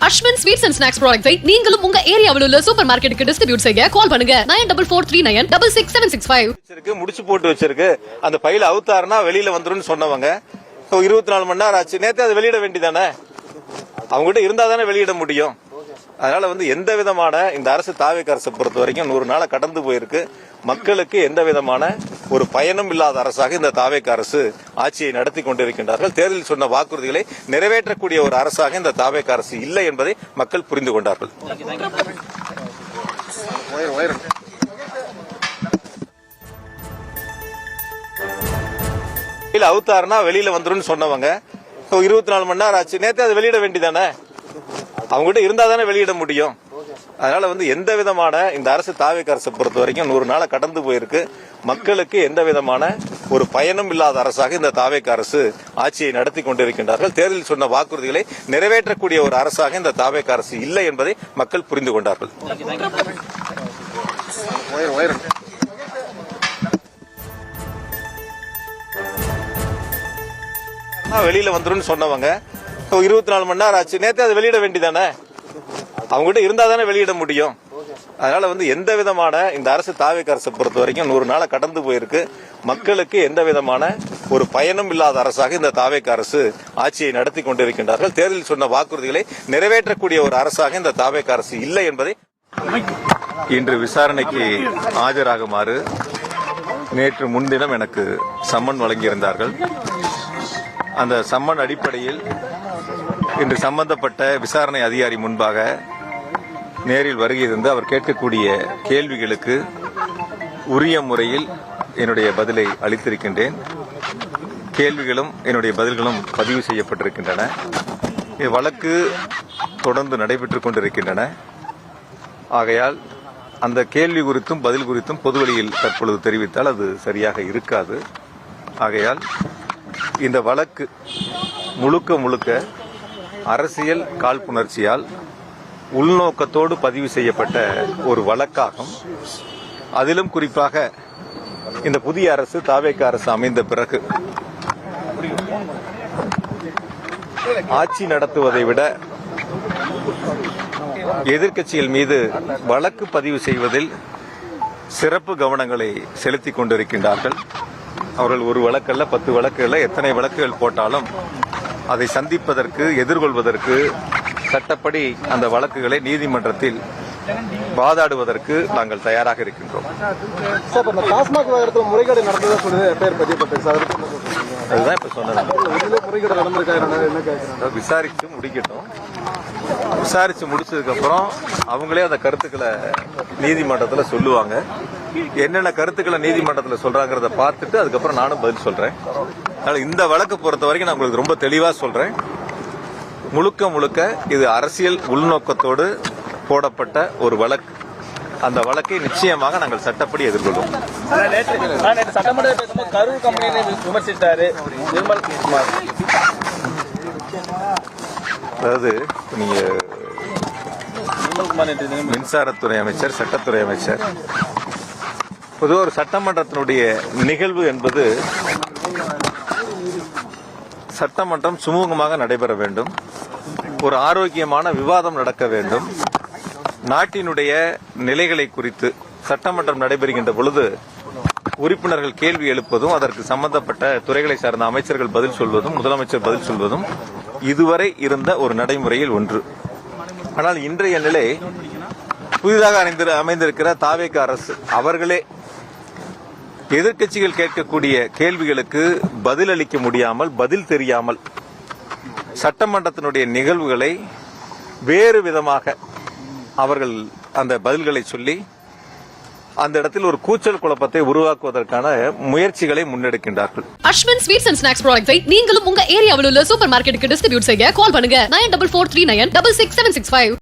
Ashwin sweets and snacks ப்ராடக்ட்ஸை நீங்களும் உங்க ஏரியாவில் உள்ள சூப்பர் மார்க்கெட்டுக்கு டிஸ்ட்ரிபியூட் செய்ய கால் பண்ணுங்க 9443966765. முடிச்சு போட்டு வச்சிருக்கு. அந்த பையில அவுத்தாருன்னா வெளியில வந்துரும் சொன்னவங்க 24 மணி நேரம் ஆச்சு. நேத்து அது வெளியிட வேண்டியதானே? அவங்ககிட்ட இருந்தா தானே வெளியிட முடியும். அதனால எந்த விதமான இந்த அரசு தாவேக அரசை பொறுத்த வரைக்கும் 100 நாளை கடந்து போயிருக்கு. மக்களுக்கு எந்த விதமான ஒரு பயனும் இல்லாத அரசாக இந்த தாவேக அரசு ஆட்சியை நடத்தி கொண்டிருக்கின்றார்கள். தேர்தலில் சொன்ன வாக்குறுதிகளை நிறைவேற்றக்கூடிய ஒரு அரசாக இந்த தாவேக அரசு இல்லை என்பதை மக்கள் புரிந்து கொண்டார்கள். அவுத்தாருன்னா வெளியில வந்துரும் சொன்னவங்க 24 மணி நேரம் ஆச்சு. நேத்து அது வெளியிட வேண்டியதானே? அவங்ககிட்ட இருந்தா தானே வெளியிட முடியும். அதனால எந்த விதமான இந்த அரசு தாவேக அரசை பொறுத்த வரைக்கும் 100 நாளை கடந்து போயிருக்கு. மக்களுக்கு எந்த விதமான ஒரு பயனும் இல்லாத அரசாக இந்த தாவேக அரசு ஆட்சியை நடத்தி கொண்டிருக்கின்றார்கள். தேர்தலில் சொன்ன வாக்குறுதிகளை நிறைவேற்றக்கூடிய ஒரு அரசாக இந்த தாவேக அரசு இல்லை என்பதை மக்கள் புரிந்து கொண்டார்கள். வெளியில வந்துரும் சொன்னவங்க 24 மணி நேரம் ஆச்சு. நேத்து அது வெளியிட வேண்டியதானே? அவங்ககிட்ட இருந்தா தானே வெளியிட முடியும். அதனால எந்த விதமான இந்த அரசு தாவேக அரசை பொறுத்த வரைக்கும் 100 நாளை கடந்து போயிருக்கு. மக்களுக்கு எந்த விதமான ஒரு பயனும் இல்லாத அரசாக இந்த தாவேக அரசு ஆட்சியை நடத்தி கொண்டிருக்கின்றார்கள். தேர்தலில் சொன்ன வாக்குறுதிகளை நிறைவேற்றக்கூடிய ஒரு அரசாக இந்த தாவேக அரசு இல்லை என்பதை இன்று விசாரணைக்கு ஆஜராகுமாறு நேற்று முன்தினம் எனக்கு சம்மன் வழங்கியிருந்தார்கள். அந்த சம்மன் அடிப்படையில் இன்று சம்பந்தப்பட்ட விசாரணை அதிகாரி முன்பாக நேரில் வருகை இருந்து அவர் கேட்கக்கூடிய கேள்விகளுக்கு உரிய முறையில் என்னுடைய பதிலை அளித்திருக்கின்றேன். கேள்விகளும் என்னுடைய பதில்களும் பதிவு செய்யப்பட்டிருக்கின்றன. வழக்கு தொடர்ந்து நடைபெற்றுக் கொண்டிருக்கின்றன. ஆகையால் அந்த கேள்வி குறித்தும் பதில் குறித்தும் பொதுவெளியில் தற்பொழுது தெரிவித்தால் அது சரியாக இருக்காது. ஆகையால் இந்த வழக்கு முழுக்க அரசியல் காழ்ப்புணர்ச்சியால் உள்நோக்கத்தோடு பதிவு செய்யப்பட்ட ஒரு வழக்காகும். அதிலும் குறிப்பாக இந்த புதிய அரசு தாவேக அரசு அமைந்த பிறகு ஆட்சி நடத்துவதை விட எதிர்க்கட்சிகள் மீது வழக்கு பதிவு செய்வதில் சிறப்பு கவனங்களை செலுத்திக் கொண்டிருக்கின்றார்கள். அவர்கள் ஒரு வழக்கல்ல 10 வழக்குகள்ல எத்தனை வழக்குகள் போட்டாலும் அதை சந்திப்பதற்கு எதிர்கொள்வதற்கு சட்டப்படி அந்த வழக்குகளை நீதிமன்றத்தில் வாதாடுவதற்கு நாங்கள் தயாராக இருக்கின்றோம். அதுதான் இப்ப சொன்னது. விசாரிச்சு முடிக்கட்டும். விசாரிச்சு முடிச்சதுக்கு அப்புறம் அவங்களே அந்த கருத்துக்களை நீதிமன்றத்தில் சொல்லுவாங்க. என்னென்ன கருத்துக்களை நீதிமன்றத்தில் சொல்றாங்கிறத பார்த்துட்டு அதுக்கப்புறம் நானும் பதில் சொல்றேன். அதனால இந்த வழக்கு பொறுத்த வரைக்கும் நான் உங்களுக்கு ரொம்ப தெளிவா சொல்றேன். முழுக்க இது அரசியல் உள்நோக்கத்தோடு போடப்பட்ட ஒரு வழக்கு. அந்த வழக்கை நிச்சயமாக நாங்கள் சட்டப்படி எதிர்கொள்வோம். அதாவது நீங்க மின்சாரத்துறை அமைச்சர், சட்டத்துறை அமைச்சர், பொதுவாக ஒரு சட்டமன்றத்தினுடைய நிகழ்வு என்பது சட்டமன்றம் சுமூகமாக நடைபெற வேண்டும். ஒரு ஆரோக்கியமான விவாதம் நடக்க வேண்டும். நாட்டினுடைய நிலைகளை குறித்து சட்டமன்றம் நடைபெறுகின்ற பொழுது உறுப்பினர்கள் கேள்வி எழுப்பதும் அதற்கு சம்பந்தப்பட்ட துறைகளை சார்ந்த அமைச்சர்கள் பதில் சொல்வதும் முதலமைச்சர் பதில் சொல்வதும் இதுவரை இருந்த ஒரு நடைமுறையில் ஒன்று. ஆனால் இன்றைய நிலை புதிதாக அமைந்திருக்கிற தாவேக அரசு அவர்களே எதிர்க்கட்சிகள் கேட்கக்கூடிய கேள்விகளுக்கு பதில் அளிக்க முடியாமல், பதில் தெரியாமல் சட்டமன்றத்தினுடைய நிகழ்வுகளை வேறு விதமாக அவர்கள் அந்த பதில்களை சொல்லி அந்த இடத்தில் ஒரு கூச்சல் குழப்பத்தை உருவாக்குவதற்கான முயற்சிகளை முன்னெடுக்கின்றார்கள். அஸ்வின் ஸ்வீட்ஸ் அண்ட் ஸ்நாக்ஸ் ப்ராடக்ட்ஸை நீங்களும் உங்க ஏரியாவில் உள்ள சூப்பர் மார்க்கெட்டுக்கு டிஸ்ட்ரிபியூட் செய்ய கால் பண்ணுங்க 9443966765.